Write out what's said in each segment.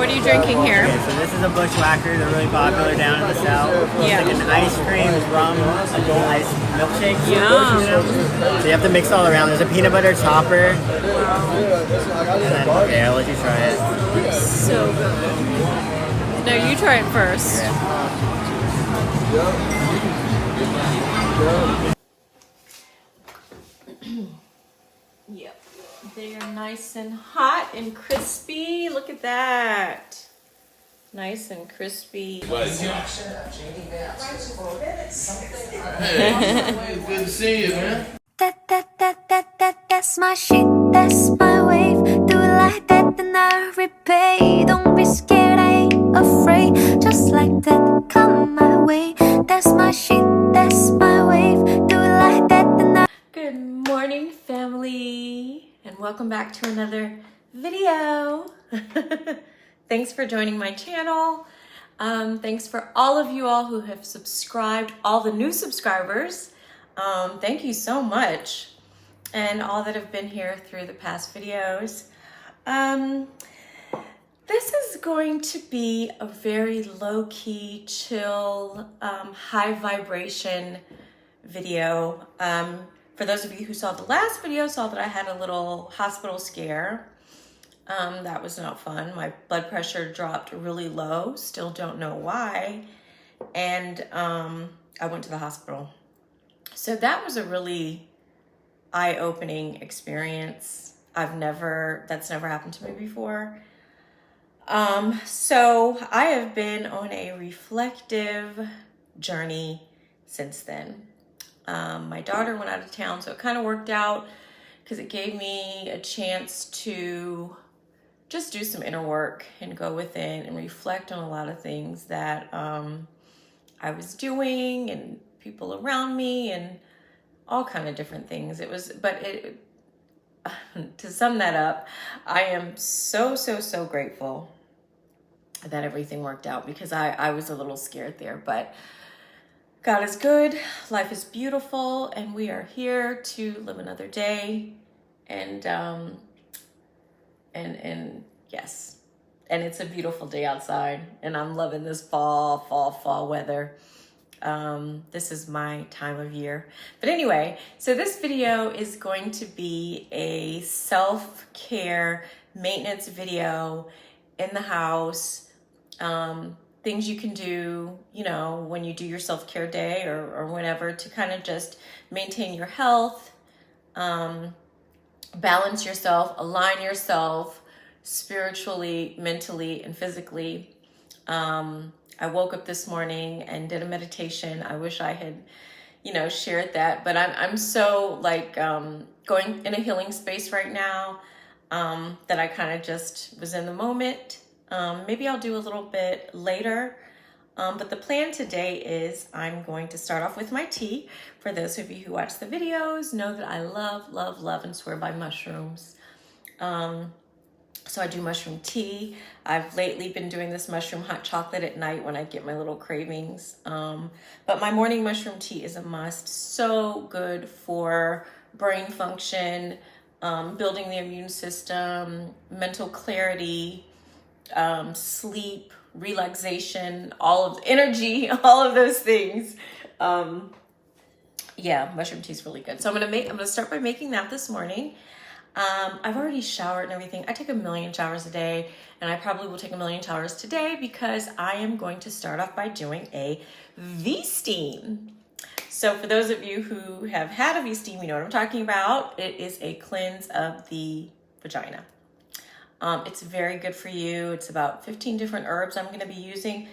what are you drinking here? Okay, so this is a bushwhacker. They're really popular down in the south. Yeah. It's like an ice cream rum adult ice milkshake. Yum. So you have to mix all around. There's a peanut butter topper. And then, okay, I'll let you try it. So good. No, you try it first. Yep. They are nice and hot and crispy. Look at that. Nice and crispy. Good to see you, man. That's my shit, that's my wave. Do it like that, then I repay. Don't be scared, I ain't afraid. Just like that, come my way. That's my shit, that's my wave. Do it like that, then I. Good morning, family, and welcome back to another video. Thanks for joining my channel. Thanks for all of you all who have subscribed, all the new subscribers. Thank you so much. And all that have been here through the past videos. This is going to be a very low-key, chill, high vibration video. For those of you who saw the last video, saw that I had a little hospital scare. That was not fun. My blood pressure dropped really low, still don't know why. And I went to the hospital. So that was a really eye-opening experience. That's never happened to me before. So I have been on a reflective journey since then. My daughter went out of town, so it kind of worked out because it gave me a chance to just do some inner work and go within and reflect on a lot of things that I was doing and people around me and all kind of different things. To sum that up, I am so grateful that everything worked out because I was a little scared there, but God is good, life is beautiful, and we are here to live another day. And yes, and it's a beautiful day outside, and I'm loving this fall weather. This is my time of year. But anyway, so this video is going to be a self-care maintenance video in the house. Things you can do, when you do your self-care day or whenever to kind of just maintain your health, balance yourself, align yourself spiritually, mentally, and physically. I woke up this morning and did a meditation. I wish I had, shared that, but I'm so going in a healing space right now, that I kind of just was in the moment. Maybe I'll do a little bit later. But the plan today is I'm going to start off with my tea. For those of you who watch the videos, know that I love, and swear by mushrooms. So I do mushroom tea. I've lately been doing this mushroom hot chocolate at night when I get my little cravings. But my morning mushroom tea is a must. So good for brain function, building the immune system, mental clarity, sleep, relaxation, all of the energy, all of those things. Yeah, mushroom tea is really good. So I'm gonna start by making that this morning. I've already showered and everything. I take a million showers a day, and I probably will take a million showers today because I am going to start off by doing a V-steam. So for those of you who have had a V-steam, you know what I'm talking about. It is a cleanse of the vagina. It's very good for you. It's about 15 different herbs I'm going to be using.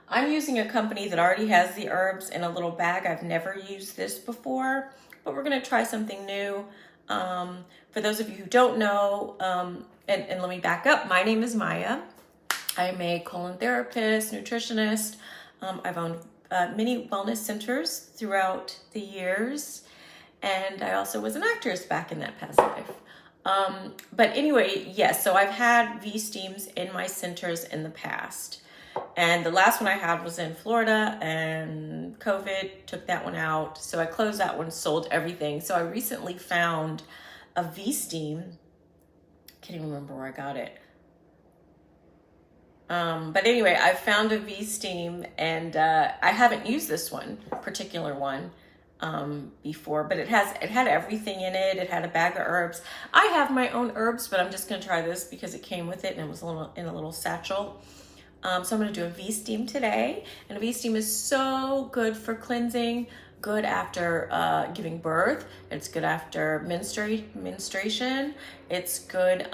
I'm using a company that already has the herbs in a little bag. I've never used this before, but we're going to try something new. For those of you who don't know, and let me back up, my name is Maya. I'm a colon therapist, nutritionist. I've owned many wellness centers throughout the years, and I also was an actress back in that past life. But anyway, yes, so I've had V-steams in my centers in the past. And the last one I had was in Florida, and COVID took that one out. So I closed that one, sold everything. So I recently found a V-steam. Can't even remember where I got it. But anyway, I found a V-Steam, and I haven't used this particular one before, but it had everything in it. It had a bag of herbs. I have my own herbs, but I'm just gonna try this because it came with it and it was in a little satchel. So I'm gonna do a V-Steam today, and a V-Steam is so good for cleansing, good after giving birth. It's good after menstruation. It's good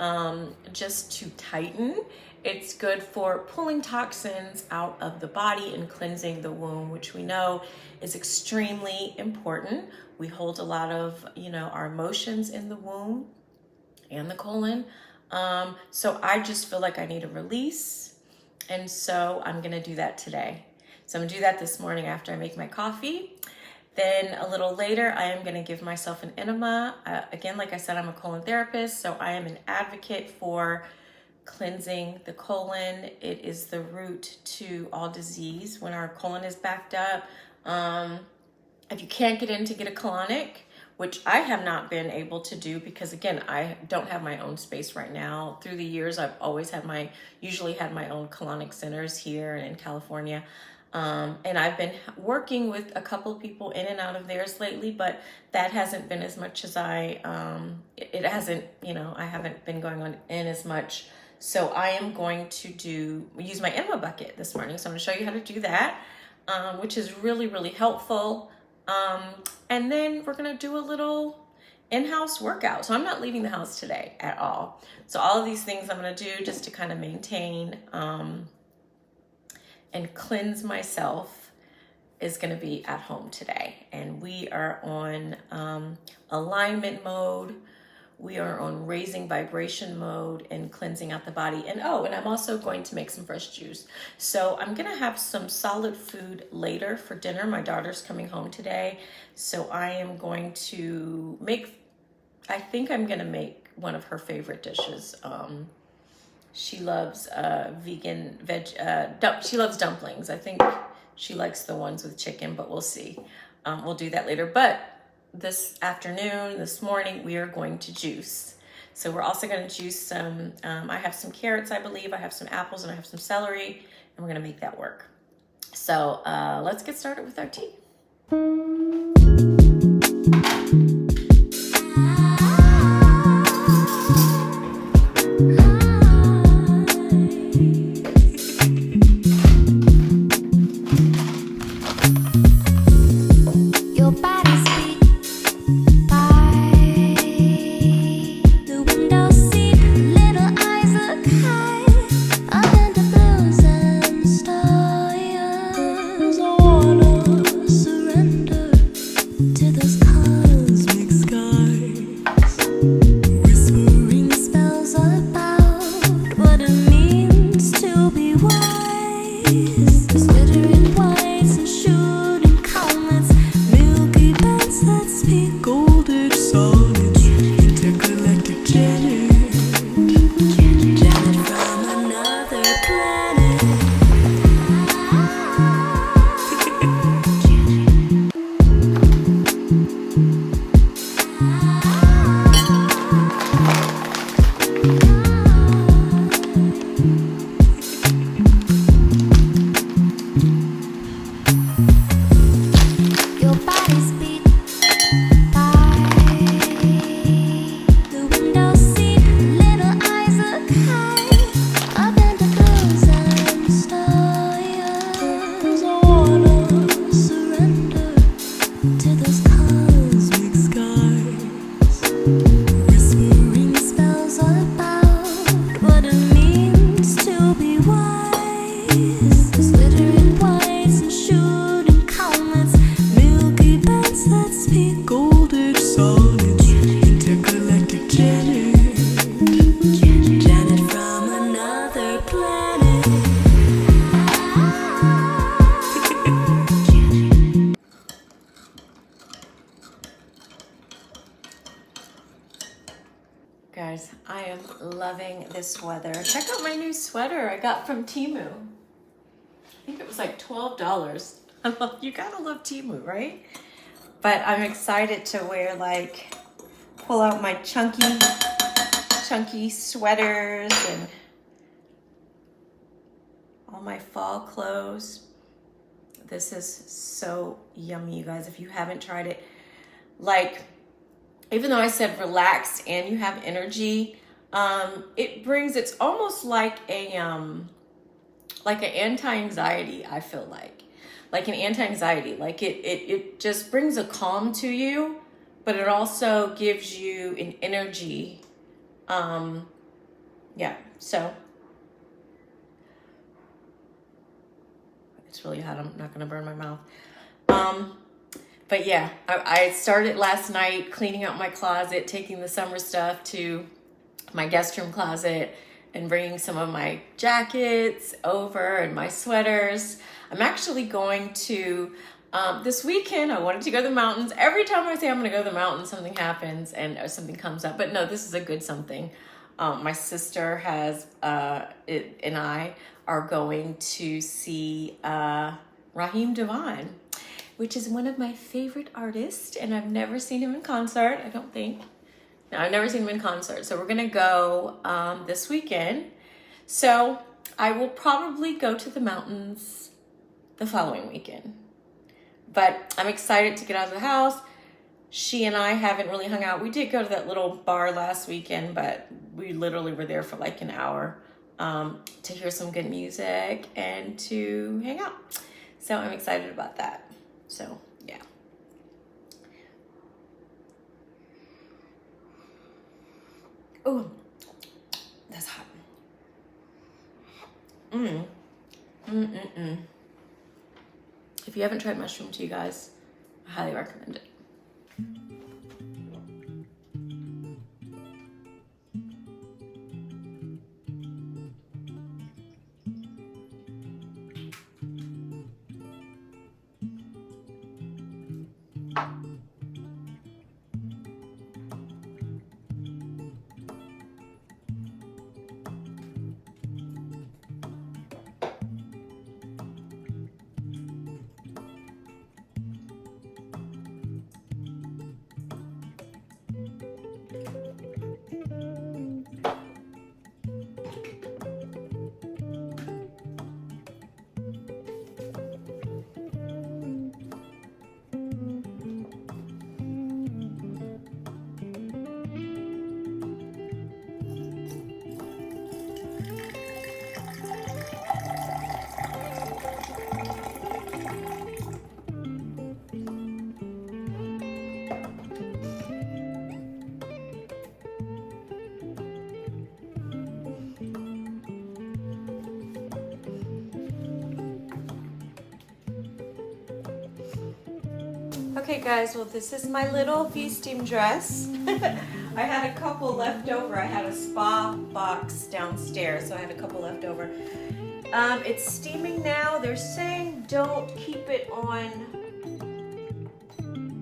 just to tighten. It's good for pulling toxins out of the body and cleansing the womb, which we know is extremely important. We hold a lot of, our emotions in the womb and the colon. So I just feel like I need a release. And so I'm gonna do that today. So I'm gonna do that this morning after I make my coffee. Then a little later, I am gonna give myself an enema. Again, like I said, I'm a colon therapist, so I am an advocate for cleansing the colon. It is the root to all disease when our colon is backed up. If you can't get in to get a colonic, which I have not been able to do because, again, I don't have my own space right now. Through the years, I've always usually had my own colonic centers here in California. And I've been working with a couple of people in and out of theirs lately, but that hasn't been as much as I haven't been going on in as much. So I am going to use my enema bucket this morning. So I'm gonna show you how to do that, which is really, really helpful. And then we're gonna do a little in-house workout. So I'm not leaving the house today at all. So all of these things I'm gonna do just to kind of maintain and cleanse myself is gonna be at home today. And we are on alignment mode. We are on raising vibration mode and cleansing out the body. And I'm also going to make some fresh juice. So I'm gonna have some solid food later for dinner. My daughter's coming home today. So I am going to I think I'm gonna make one of her favorite dishes. She loves she loves dumplings. I think she likes the ones with chicken, but we'll see. We'll do that later. But this morning, we are going to juice. So we're also going to juice some, I have some carrots, I believe. I have some apples and I have some celery, and we're going to make that work. So let's get started with our tea. Guys, I am loving this weather. Check out my new sweater I got from Temu. I think it was like $12. You gotta love Temu, right? But I'm excited to pull out my chunky sweaters and all my fall clothes. This is so yummy, you guys. If you haven't tried it, like, even though I said relaxed and you have energy, it's almost like an anti-anxiety, I feel like an anti-anxiety, like it just brings a calm to you, but it also gives you an energy. Yeah, so it's really hot. I'm not gonna burn my mouth. But yeah, I started last night cleaning out my closet, taking the summer stuff to my guest room closet and bringing some of my jackets over and my sweaters. I'm actually going to, this weekend, I wanted to go to the mountains. Every time I say I'm gonna go to the mountains, something happens and something comes up. But no, this is a good something. My sister and I are going to see Raheem Devon, which is one of my favorite artists, and I've never seen him in concert, I don't think. No, I've never seen him in concert. So we're gonna go this weekend. So I will probably go to the mountains the following weekend. But I'm excited to get out of the house. She and I haven't really hung out. We did go to that little bar last weekend, but we literally were there for like an hour to hear some good music and to hang out. So I'm excited about that. So, yeah. Oh, that's hot. If you haven't tried mushroom tea, guys, I highly recommend it. Okay guys, well this is my little V-steam dress. I had a couple left over. I had a spa box downstairs, so I had a couple left over. It's steaming now. They're saying don't keep it on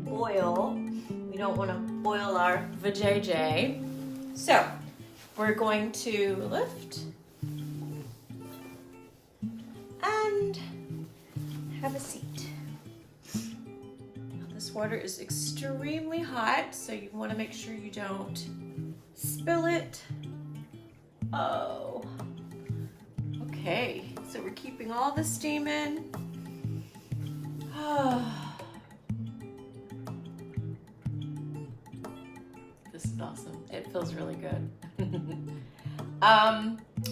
boil. We don't want to boil our vajayjay. So we're going to lift and have a seat. This water is extremely hot, so you want to make sure you don't spill it. Oh, okay. So we're keeping all the steam in. This is awesome. It feels really good.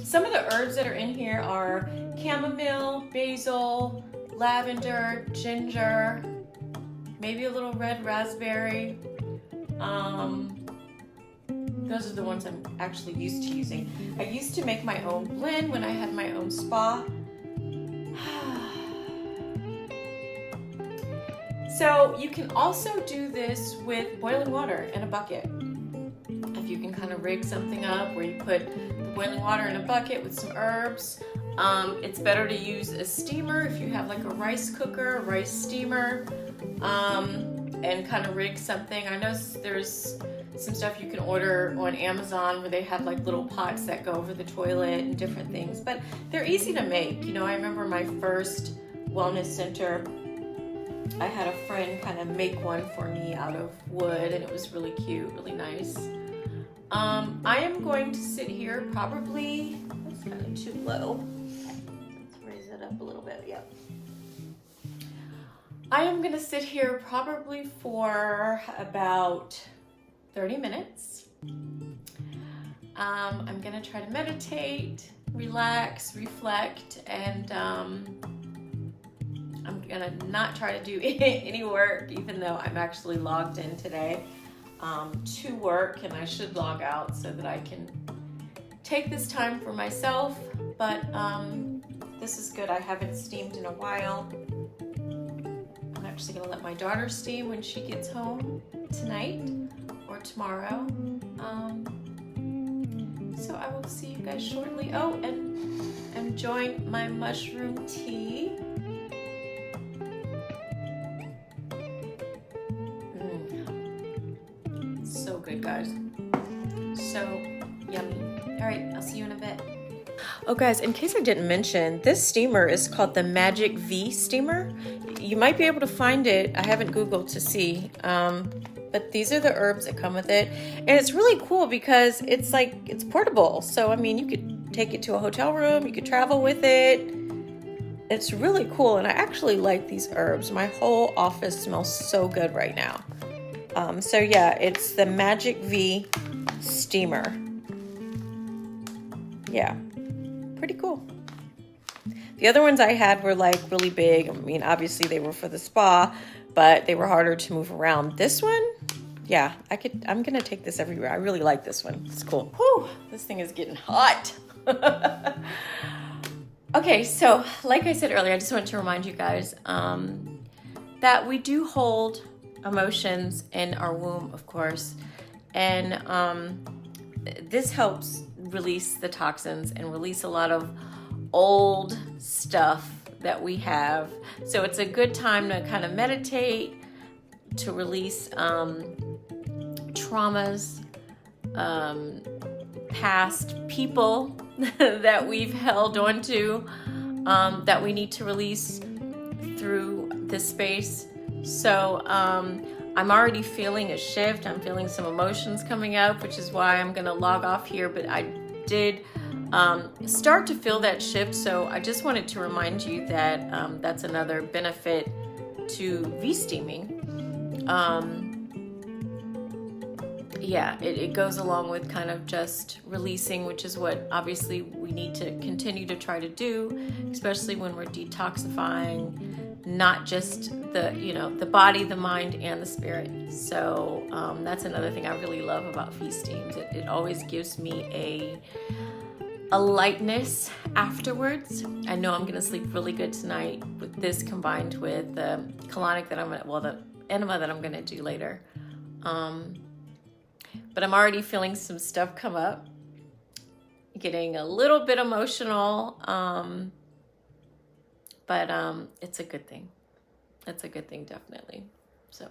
Some of the herbs that are in here are chamomile, basil, lavender, ginger, maybe a little red raspberry. Those are the ones I'm actually used to using. I used to make my own blend when I had my own spa. So you can also do this with boiling water in a bucket. If you can kind of rig something up where you put the boiling water in a bucket with some herbs. It's better to use a steamer if you have like a rice cooker, rice steamer, and kind of rig something. I know there's some stuff you can order on Amazon where they have like little pots that go over the toilet and different things, but they're easy to make. You know, I remember my first wellness center, I had a friend kind of make one for me out of wood, and it was really cute, really nice. I am going to sit here probably, that's kind of too low. Let's it up a little bit, yep. I am gonna sit here probably for about 30 minutes. I'm gonna try to meditate, relax, reflect, and I'm gonna not try to do any work, even though I'm actually logged in today to work, and I should log out so that I can take this time for myself. But this is good. I haven't steamed in a while. I'm actually gonna let my daughter steam when she gets home tonight or tomorrow. So I will see you guys shortly. Oh, and I'm enjoying my mushroom tea. So good, guys. So yummy. All right, I'll see you in a bit. Oh guys, in case I didn't mention, this steamer is called the Magic V steamer. You might be able to find it. I haven't Googled to see, but these are the herbs that come with it. And it's really cool because it's portable. So, I mean, you could take it to a hotel room, you could travel with it. It's really cool. And I actually like these herbs. My whole office smells so good right now. So yeah, it's the Magic V steamer. Yeah, pretty cool. The other ones I had were like really big. I mean, obviously they were for the spa, but they were harder to move around. This one, yeah, I'm gonna take this everywhere. I really like this one. It's cool. Whew, this thing is getting hot. Okay, so like I said earlier, I just want to remind you guys that we do hold emotions in our womb, of course, and this helps release the toxins and release a lot of old stuff that we have. So it's a good time to kind of meditate, to release traumas, past people that we've held on to, that we need to release through this space. So I'm already feeling a shift. I'm feeling some emotions coming up, which is why I'm gonna log off here, but I did start to feel that shift. So I just wanted to remind you that that's another benefit to V-steaming. Yeah, it goes along with kind of just releasing, which is what obviously we need to continue to try to do, especially when we're detoxifying, not just the body, the mind, and the spirit. So that's another thing I really love about V-steams. It always gives me a lightness afterwards. I know I'm gonna sleep really good tonight with this combined with the colonic that the enema that I'm gonna do later. But I'm already feeling some stuff come up, getting a little bit emotional, but it's a good thing. It's a good thing, definitely. So.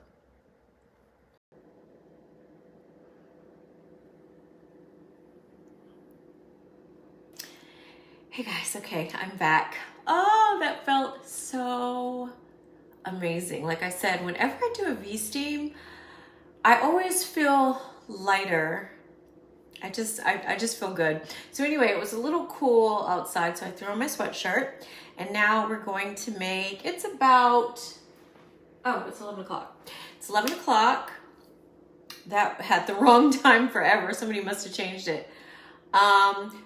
Hey guys, okay, I'm back. Oh, that felt so amazing. Like I said, whenever I do a V-steam, I always feel lighter. I just feel good. So anyway, it was a little cool outside, so I threw on my sweatshirt, and now we're going to make, it's 11 o'clock. It's 11 o'clock. That had the wrong time forever. Somebody must have changed it.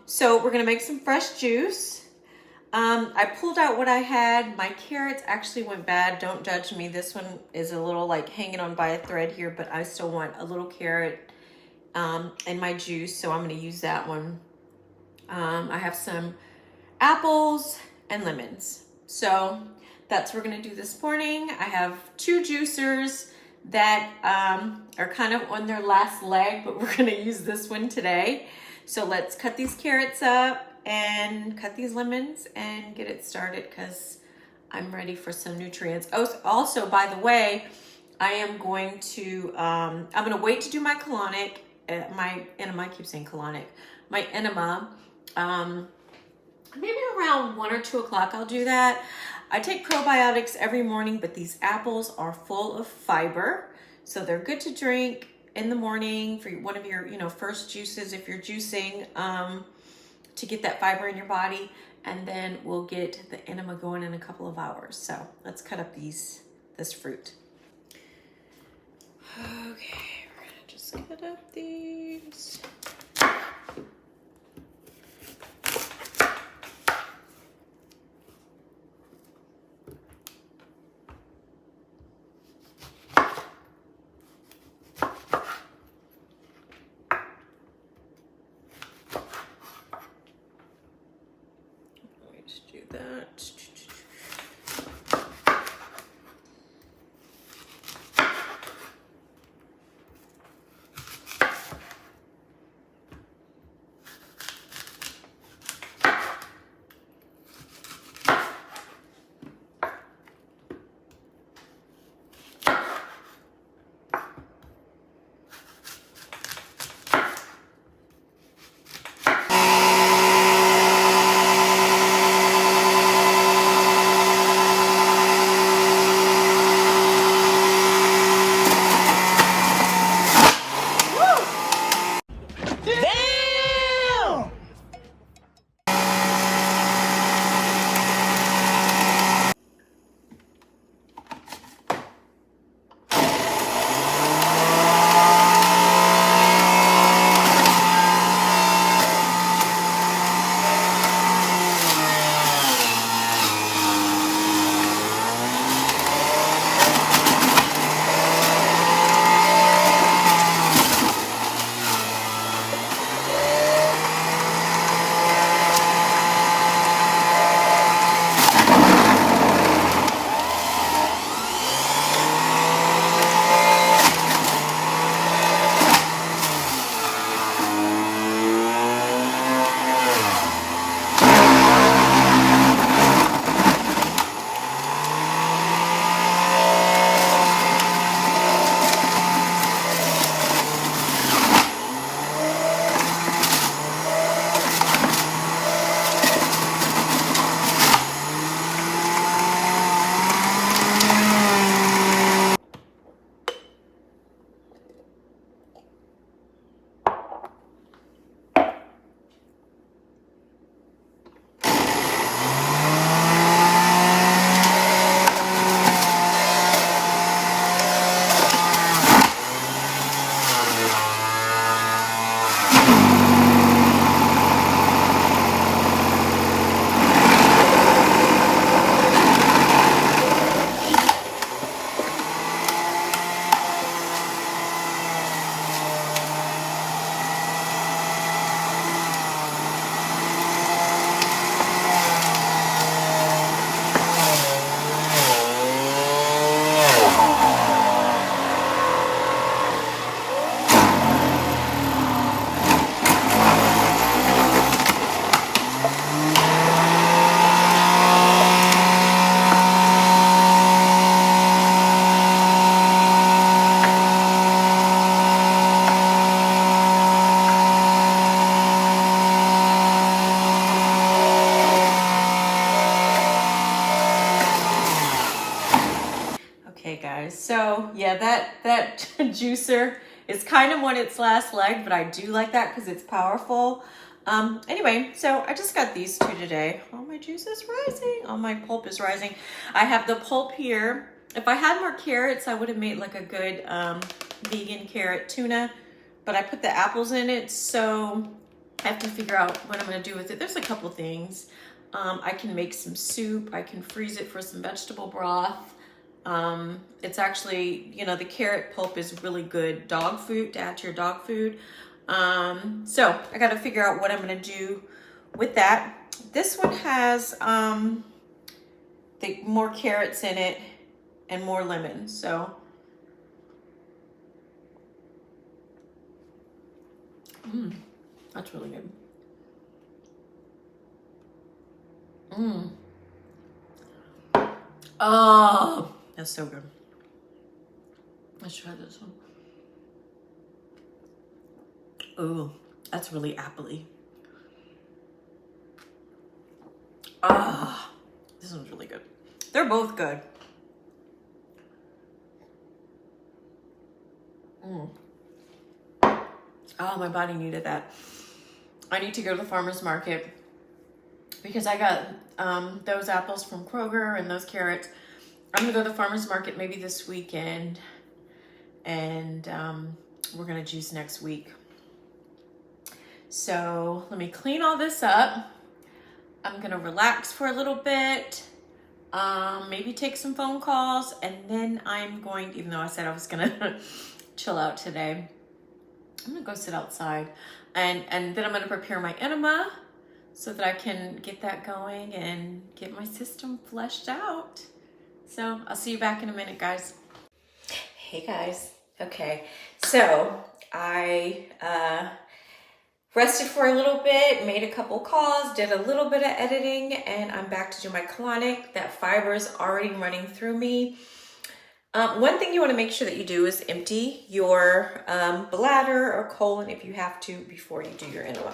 So we're gonna make some fresh juice. I pulled out what I had. My carrots actually went bad. Don't judge me. This one is a little like hanging on by a thread here, but I still want a little carrot in my juice, so I'm gonna use that one. I have some apples and lemons. So that's what we're gonna do this morning. I have 2 juicers that are kind of on their last leg, but we're gonna use this one today. So let's cut these carrots up and cut these lemons and get it started, because I'm ready for some nutrients. Also, by the way, I am going to, I'm gonna wait to do my colonic, my enema, I keep saying colonic, my enema, maybe around 1 or 2 o'clock I'll do that. I take probiotics every morning, but these apples are full of fiber, so they're good to drink in the morning for one of your, first juices if you're juicing. to get that fiber in your body, and then we'll get the enema going in a couple of hours. So let's cut up this fruit. Okay, we're gonna just cut up these. Do that. Okay guys, so yeah, that juicer is kind of on its last leg, but I do like that because it's powerful. Anyway, so I just got these two today. Oh, my juice is rising. Oh, my pulp is rising. I have the pulp here. If I had more carrots, I would have made like a good vegan carrot tuna, but I put the apples in it, so I have to figure out what I'm gonna do with it. There's a couple things. I can make some soup. I can freeze it for some vegetable broth. It's actually, you know, the carrot pulp is really good dog food to add to your dog food. So I got to figure out what I'm going to do with that. This one has, more carrots in it and more lemon. So, that's really good. Oh, that's so good. Let's try this one. Ooh, that's really appley. Ah, this one's really good. They're both good. Oh, my body needed that. I need to go to the farmer's market because I got those apples from Kroger and those carrots. I'm gonna go to the farmer's market maybe this weekend, and we're gonna juice next week. So let me clean all this up. I'm gonna relax for a little bit, maybe take some phone calls, and then I'm going, even though I said I was gonna chill out today, I'm gonna go sit outside, and then I'm gonna prepare my enema so that I can get that going and get my system fleshed out. So I'll see you back in a minute, guys. Hey guys. Okay, so I rested for a little bit, made a couple calls, did a little bit of editing, and I'm back to do my colonic. That fiber is already running through me. One thing you want to make sure that you do is empty your bladder or colon if you have to before you do your enema.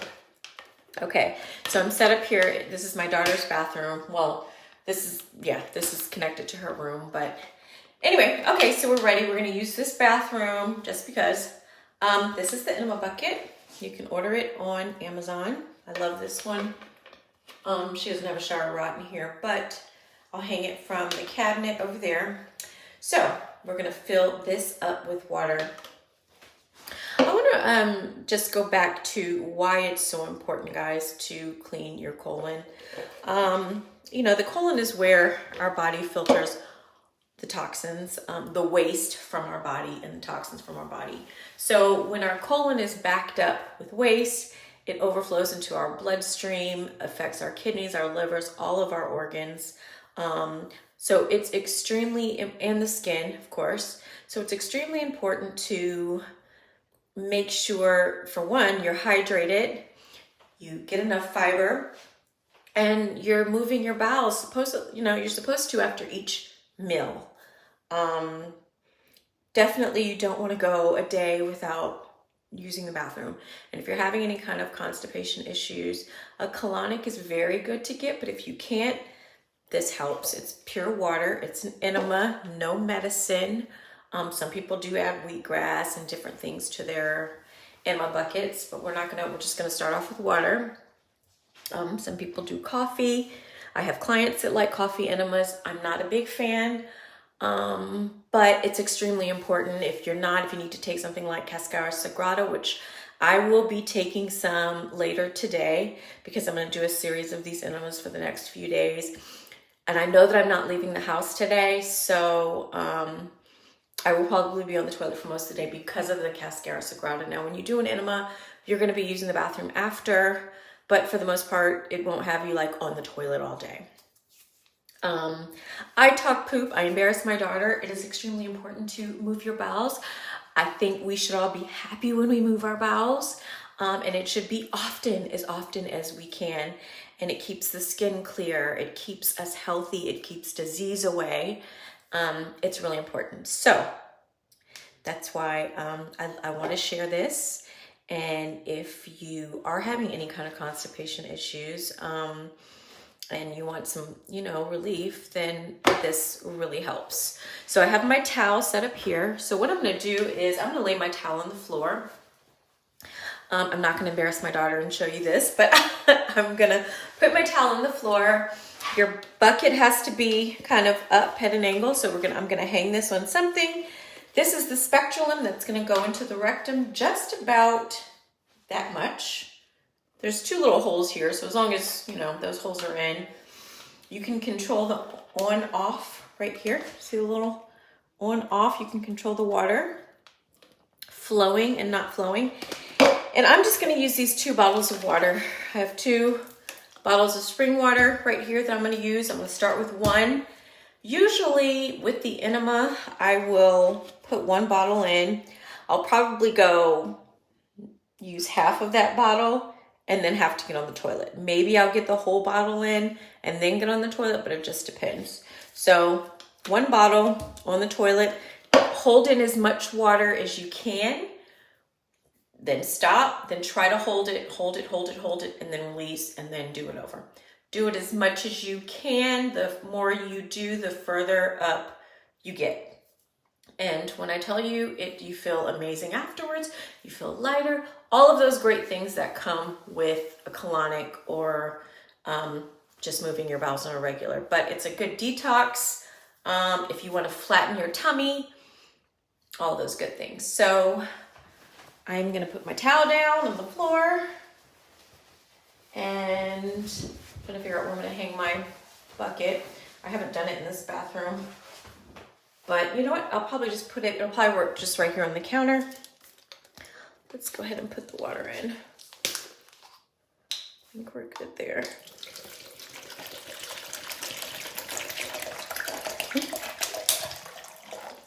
Okay, so I'm set up here. This is my daughter's bathroom. Well, this is connected to her room, but anyway, okay, so we're ready. We're gonna use this bathroom just because. This is the enema bucket. You can order it on Amazon. I love this one. She doesn't have a shower rod in here, but I'll hang it from the cabinet over there. So we're gonna fill this up with water. I wanna just go back to why it's so important, guys, to clean your colon. You know, the colon is where our body filters the toxins, the waste from our body and the toxins from our body. So when our colon is backed up with waste, it overflows into our bloodstream, affects our kidneys, our livers, all of our organs. So it's extremely, and the skin, of course. So it's extremely important to make sure, for one, you're hydrated, you get enough fiber, and you're moving your bowels. You're supposed to after each meal. Definitely you don't want to go a day without using the bathroom. And if you're having any kind of constipation issues, a colonic is very good to get, but if you can't, this helps. It's pure water. It's an enema, no medicine. Some people do add wheatgrass and different things to their enema buckets, but we're just gonna start off with water. Some people do coffee. I have clients that like coffee enemas. I'm not a big fan. But it's extremely important. If you need to take something like Cascara Sagrada, which I will be taking some later today because I'm going to do a series of these enemas for the next few days. And I know that I'm not leaving the house today, so I will probably be on the toilet for most of the day because of the Cascara Sagrada. Now, when you do an enema, you're going to be using the bathroom after, but for the most part, it won't have you like on the toilet all day. I talk poop. I embarrass my daughter. It is extremely important to move your bowels. I think we should all be happy when we move our bowels, and it should be often as we can. And it keeps the skin clear. It keeps us healthy. It keeps disease away. It's really important. So that's why I want to share this. And if you are having any kind of constipation issues, and you want some, relief, then this really helps. So I have my towel set up here. So what I'm gonna do is I'm gonna lay my towel on the floor. I'm not gonna embarrass my daughter and show you this, but I'm gonna put my towel on the floor. Your bucket has to be kind of up at an angle. So I'm gonna hang this on something. This is the spectrum that's gonna go into the rectum just about that much. There's two little holes here, so as long as, those holes are in, you can control the on-off right here. See the little on-off? You can control the water flowing and not flowing. And I'm just gonna use these 2 bottles of water. I have 2 bottles of spring water right here that I'm gonna use. I'm gonna start with 1. Usually with the enema, I will put 1 bottle in. I'll probably use half of that bottle and then have to get on the toilet. Maybe I'll get the whole bottle in and then get on the toilet, but it just depends. So 1 bottle on the toilet, hold in as much water as you can, then stop, then try to hold it, and then release, and then do it over. Do it as much as you can. The more you do, the further up you get. And when I tell you, you feel amazing afterwards, you feel lighter, all of those great things that come with a colonic or just moving your bowels on a regular. But it's a good detox if you want to flatten your tummy, all those good things. So I'm gonna put my towel down on the floor and I'm gonna figure out where I'm gonna hang my bucket. I haven't done it in this bathroom, but you know what? I'll probably just put it, it'll probably work just right here on the counter. Let's go ahead and put the water in. I think we're good there.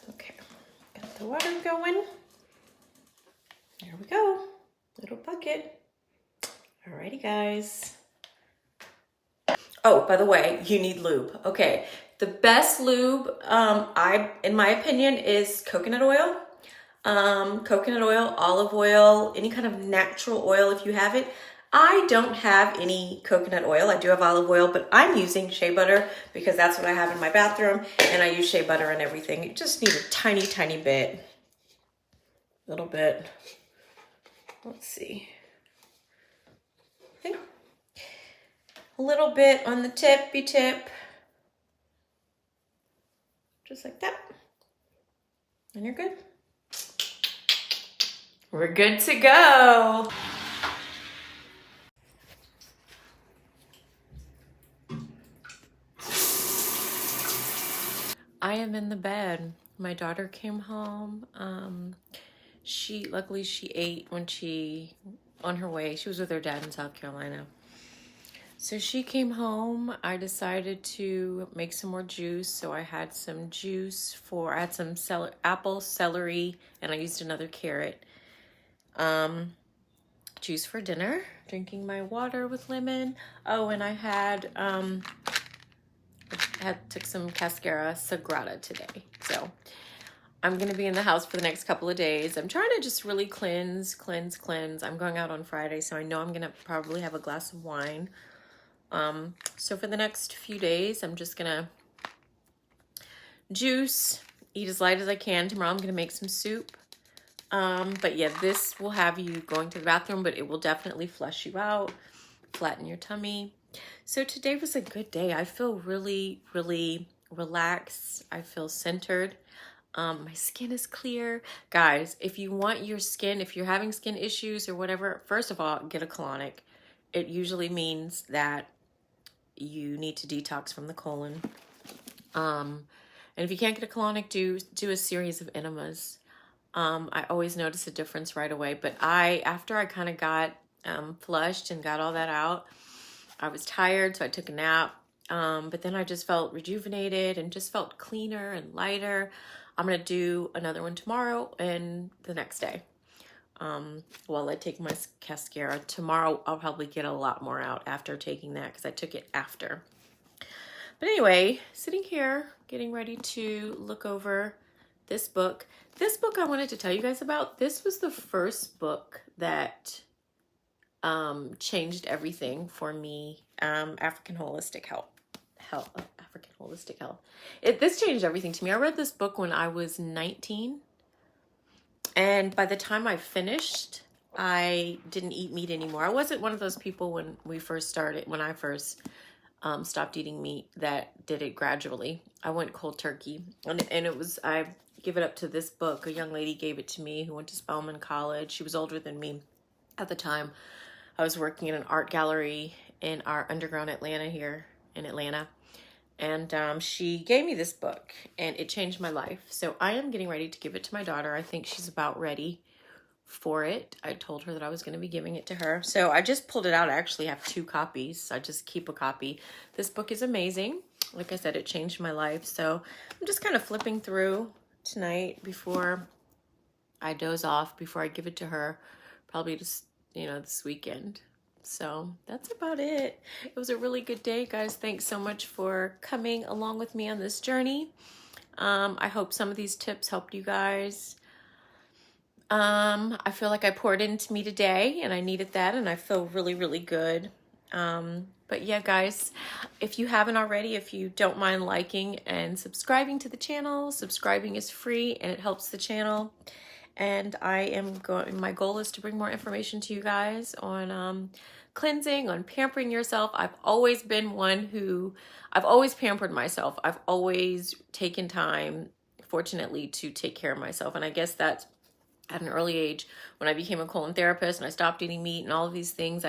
Okay, got the water going. There we go, little bucket. Alrighty, guys. Oh, by the way, you need lube. Okay, the best lube, in my opinion, is coconut oil. Coconut oil, olive oil, any kind of natural oil if you have it. I don't have any coconut oil. I do have olive oil, but I'm using shea butter because that's what I have in my bathroom, and I use shea butter and everything. You just need a tiny, tiny bit. Little bit. Let's see. Okay. A little bit on the tippy tip. Just like that. And you're good. We're good to go. I am in the bed. My daughter came home. Luckily she ate when on her way. She was with her dad in South Carolina. So she came home. I decided to make some more juice. So I had some juice I had some apple, celery, and I used another carrot. Juice for dinner. Drinking my water with lemon. Oh, and I took some cascara sagrada today. So I'm going to be in the house for the next couple of days. I'm trying to just really cleanse. I'm going out on Friday, so I know I'm going to probably have a glass of wine. So for the next few days, I'm just going to juice, eat as light as I can. Tomorrow I'm going to make some soup. But yeah, this will have you going to the bathroom, but it will definitely flush you out, flatten your tummy. So today was a good day. I feel really, really relaxed. I feel centered. My skin is clear. Guys, if you want your skin, if you're having skin issues or whatever, first of all, get a colonic. It usually means that you need to detox from the colon. And if you can't get a colonic, do a series of enemas. I always notice a difference right away, but after I kind of got flushed and got all that out, I was tired, so I took a nap. But then I just felt rejuvenated and just felt cleaner and lighter. I'm going to do another one tomorrow and the next day. While I take my cascara. Tomorrow, I'll probably get a lot more out after taking that because I took it after. But anyway, sitting here, getting ready to look over this book. This book I wanted to tell you guys about. This was the first book that changed everything for me. African Holistic Health. African Holistic Health. This changed everything to me. I read this book when I was 19. And by the time I finished, I didn't eat meat anymore. I wasn't one of those people when I first stopped eating meat that did it gradually. I went cold turkey. And I give it up to this book. A young lady gave it to me who went to Spelman College. She was older than me at the time. I was working in an art gallery in our underground Atlanta here in Atlanta. And she gave me this book and it changed my life. So I am getting ready to give it to my daughter. I think she's about ready for it. I told her that I was going to be giving it to her. So I just pulled it out. I actually have 2 copies. I just keep a copy. This book is amazing. Like I said, it changed my life. So I'm just kind of flipping through tonight before I doze off, before I give it to her, probably just, this weekend. So that's about it. It was a really good day, guys. Thanks so much for coming along with me on this journey. I hope some of these tips helped you guys. I feel like I poured into me today and I needed that and I feel really, really good. But yeah, guys, if you haven't already, if you don't mind liking and subscribing to the channel, subscribing is free and it helps the channel. and I am going, my goal is to bring more information to you guys on cleansing, on pampering yourself. I've always been one who, I've always pampered myself. I've always taken time, fortunately, to take care of myself. And I guess that's at an early age when I became a colon therapist and I stopped eating meat and all of these things.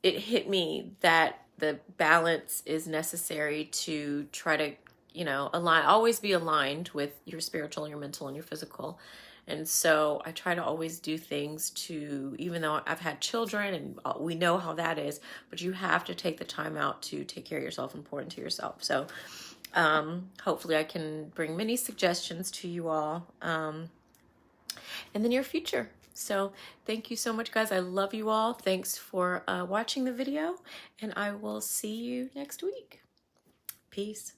It hit me that the balance is necessary to try to, always be aligned with your spiritual, your mental, and your physical. And so I try to always do things to, even though I've had children and we know how that is, but you have to take the time out to take care of yourself and pour into yourself. So hopefully I can bring many suggestions to you all in the near future. So thank you so much, guys. I love you all. Thanks for watching the video, and I will see you next week. Peace.